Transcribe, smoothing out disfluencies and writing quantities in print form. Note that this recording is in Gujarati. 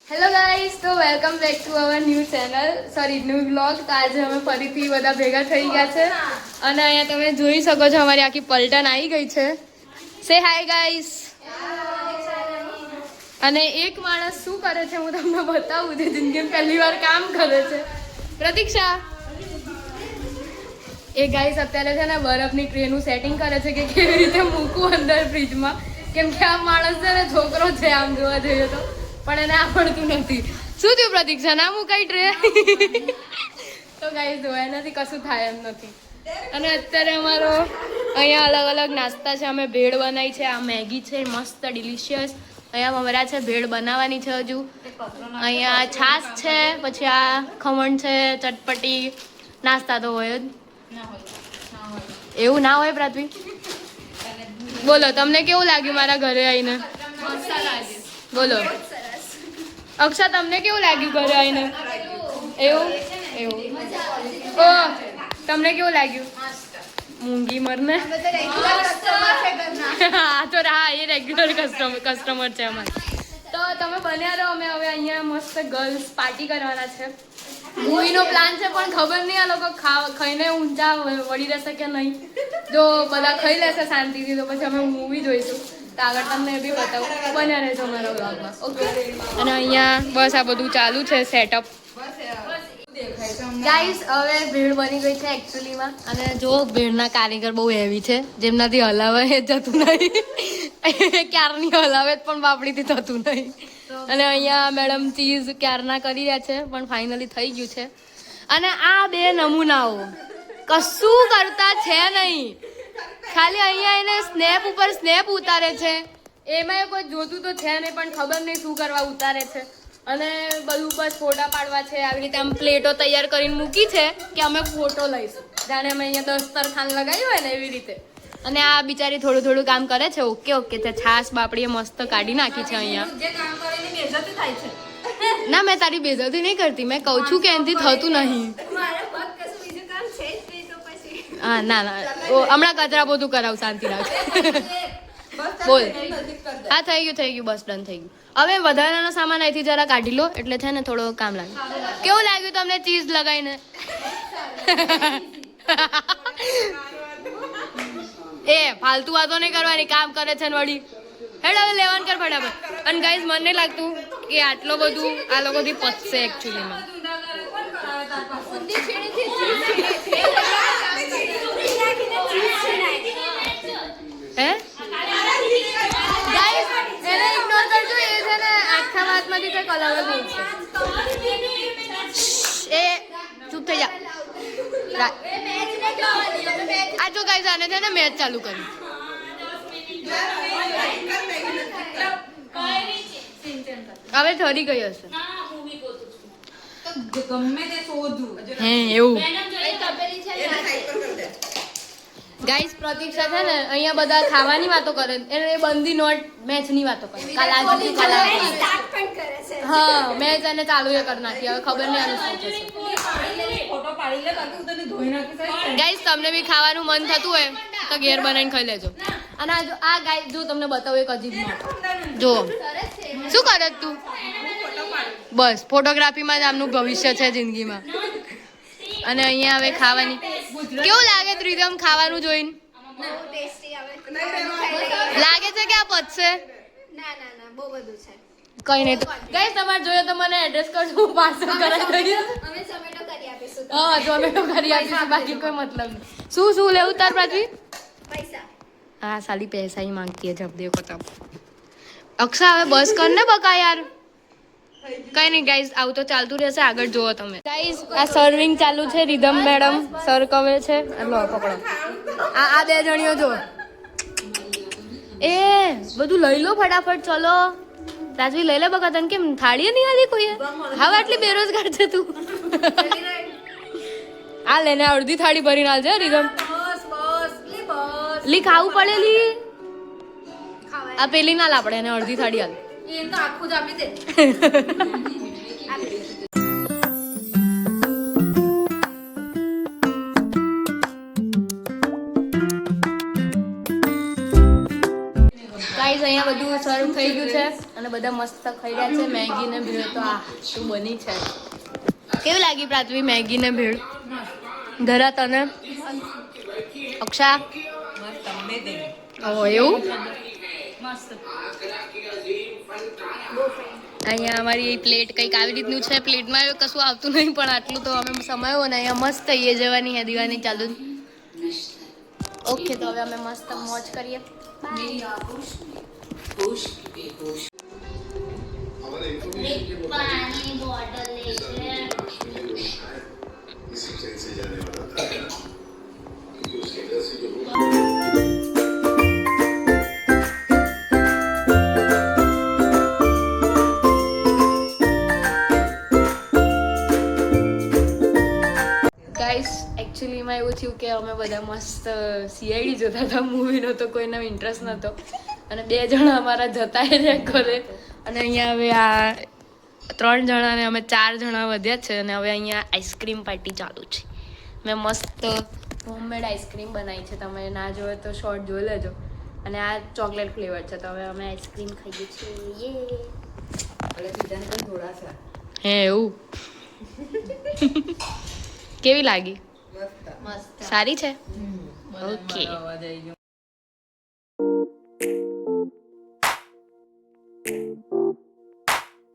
હેલો ગાઈસ, તો welcome back to our new channel, sorry new vlog. તો આજે અમે ફરીથી બધા ભેગા થઈ ગયા છે અને અહીંયા તમે જોઈ શકો છો અમારી આખી પલટન આવી ગઈ છે. સે હાય ગાઈસ. અને એક માણસ શું કરે છે હું તમને બતાવું છું. જિંદગીમાં પહેલી વાર કામ કરે છે. પ્રતીક્ષા એ ગાઈસ અત્યારે છે ને બરફની ટ્રેનું સેટિંગ કરે છે કે કેવી રીતે મૂકવું અંદર ફ્રીજમાં, કેમ કે આ માણસ છે ને છોકરો છે આમ જોવા જઈએ તો, પણ એને આવડતું નથી. શું થયું પ્રતીક્ષા, ના મુકાઈ ટ્રે? તો ગાઈસ જો એનાથી કશું થાય એમ નથી. અને અત્યારે અમારો અહીંયા અલગ અલગ નાસ્તા છે. અમે ભેળ બનાવી છે, આ મેગી છે મસ્ત ડિલિશિયસ. અહીંયા મમરા છે, ભેળ બનાવવાની છે હજુ. અહીંયા છાશ છે, પછી આ ખમણ છે, ચટપટી. નાસ્તા તો હોય જ. એવું ના હોય પૃથ્વી? બોલો તમને કેવું લાગ્યું મારા ઘરે આવીને? બોલો અક્ષા, તમને કેવું લાગ્યું ઘરે આવીને? એવું એવું ઓ તમને કેવું લાગ્યું? મૂંગી મરને. હા તો હા, એ રેગ્યુલર કસ્ટમર છે અમારે. તો તમે બન્યા રહો. અમે હવે અહીંયા મસ્ત ગર્લ્સ પાર્ટી કરવાના છે. મૂવીનો પ્લાન છે પણ ખબર નહીં આ લોકો ખાઈને ઊંચા વળી રહેશે કે નહીં. જો બધા ખાઈ લેશે શાંતિથી તો પછી અમે મૂવી જોઈશું. તો આગળ તમને એ બી બતાવું. બન્યા રહેજો મારા વ્લોગમાં, ઓકે? અને અહીંયા બસ આ બધું ચાલુ છે સેટઅપ. ગાઈસ હવે ભેળ બની ગઈ છે એકચ્યુઅલીમાં. અને જો ભેળના કારીગર બહુ હેવી છે, જેમનાથી હલાવે એ જતું નહીં. ક્યારની હલાવે પણ બાપડીથી થતું નહીં. અને અહીંયા મેડમ ચીઝ ક્યારના કરી રહ્યા છે પણ ફાઇનલી થઈ ગયું છે. અને આ બે નમૂનાઓ કશું કરતા છે નહીં, ખાલી અહીંયા એને સ્નેપ ઉપર સ્નેપ ઉતારે છે. એમાં કોઈ જોતું તો છે નહીં પણ ખબર નહીં શું કરવા ઉતારે છે. અને બધું બસ ફોટા પાડવા છે. આવી રીતે આમ પ્લેટો તૈયાર કરીને મૂકી છે કે અમે ફોટો લઈશું, જાણે અમે અહીંયા દસ્તરખાન લગાવ્યું હોય ને એવી રીતે. અને આ બિચારી થોડું થોડું કામ કરે છે. Okay okay. તે છાશ બાપડીએ મસ્ત કાઢી નાખી છે અહીંયા. ના મેં તારી બેઇજ્જતી નહીં કરતી, મેં કહું છું કે એનાથી થતું નહીં. હા ના ના, હમણાં કચરા પોતું કરાવ, શાંતિ રાખ. બોલ. હા થઈ ગયું બસ ડન થઈ ગયું. હવે વધારાનો સામાન અહીંથી જરા કાઢી લો એટલે છે ને થોડો કામ લાગે. કેવું લાગ્યું તમને ચીઝ લગાવીને? એ ફાલતુ વાતો નહીં કરવાની, કામ કરે છે ને વળી. હેડ હવે લેવાનું કર ફટાફટ. અને ગાઈઝ મને નહીં લાગતું કે આટલો બધું આ લોકોથી પચશે એકચ્યુઅલીમાં. હે ગાઈઝ એને ઇગ્નોર કરજો. એ છે ને આખા વાતમાંથી કંઈક અલગ જ નહીં છે. એ ચૂપ થઈ જા. આ જો ગાઈઝ આને છે ને મેચ ચાલુ કરી. હવે ઠરી ગઈ હશે. હે એવું ગાઈસ પ્રતીક્ષા છે ને અહીંયા બધા ખાવાની વાતો કરે, એને બંધી નોટ મેચની વાતો કરે. હા મેચ એને ચાલુ એ કરી નાખી. હવે ખબર નહીં આનું શું થશે. ગાઈસ તમને બી ખાવાનું મન થતું હોય તો ઘેર બનાવીને ખાઈ લેજો. અને આ ગાઈસ જો તમને બતાવું એક અજીબ નોટ જો. શું કરે તું? બસ ફોટોગ્રાફીમાં જ આમનું ભવિષ્ય છે જિંદગીમાં. અને અહીંયા હવે ખાવાની કેવું લાગે ત્રિદમ ખાવાનું જોઈને? લાગે છે કે આ પચશે? કઈ નહીં. ગાઈસ તમારે જોઈએ તો મને એડ્રેસ કરજો, હું પાર્સલ કરાવી દઈશ. હા ઝોમેટો કરી આપીશું, બાકી કોઈ મતલબ નહીં. શું લેવું તાર પાછી? હા સાલી પૈસા ही मांगती है जब देखो तब. અક્ષા હવે બસ કર ને બકા યાર. કઈ નહીં ગાઈઝ, આવું તો ચાલતું રહેશે. આગળ જુઓ તમે. ગાઈઝ આ સર્વિંગ ચાલુ છે. રીધમ મેડમ સર કવે છે. લો પકડો. આ બે જણીઓ જો. એ બધું લઈ લો ફટાફટ. ચલો રાજવી લઈ લે બકા. તને કેમ થાળી નહીં આલી કોઈએ? હવે આટલી બેરોજગાર છે તું. આ લેને અડધી થાળી ભરીને આલજે રીધમ. લી ખાવું પડે લી. આ પેલી ના લાપડે એને અડધી થાળી આલ. એ તો આખું જ આપી દે. ગાઈઝ અહીંયા બધું સર્વ થઈ ગયું છે અને બધા મસ્ત ખાઈ રહ્યા છે મેગી ને ભેળ. તો આ શું બની છે. કેવી લાગી પ્રાથવી મેગી ને ભેળ? ધરા તને? અક્ષા? ઓ એવું? અહીંયા અમારી પ્લેટ કંઈક આવી રીતનું છે. પ્લેટમાં એવું કશું આવતું નહીં પણ આટલું તો અમે સમાયો ને અહીંયા મસ્ત એ જવાની હે દીવાની ચાલુ. ઓકે તો હવે અમે મસ્ત મોજ કરીએ. પાણી બોટલ એકચ્યુઅલીમાં એવું થયું કે અમે બધા મસ્ત સીઆઈડી જોતા હતા. મૂવીનો તો કોઈને ઇન્ટરેસ્ટ નહોતો અને 2 જણા અમારા જતા રહ્યા ઘરે અને અહીંયા હવે આ 3 જણા ને અમે 4 જણા વધ્યા છે અને હવે અહીંયા આઈસ્ક્રીમ પાર્ટી ચાલુ છે. મેં મસ્ત હોમમેડ આઈસ્ક્રીમ બનાવી છે. તમે ના જોવે તો શોર્ટ જોઈ લેજો. અને આ ચોકલેટ ફ્લેવર છે. તો હવે અમે આઈસ્ક્રીમ ખાઈએ છીએ. હે એવું? કેવી લાગી? મસ્ત. સારી છે? ઓકે.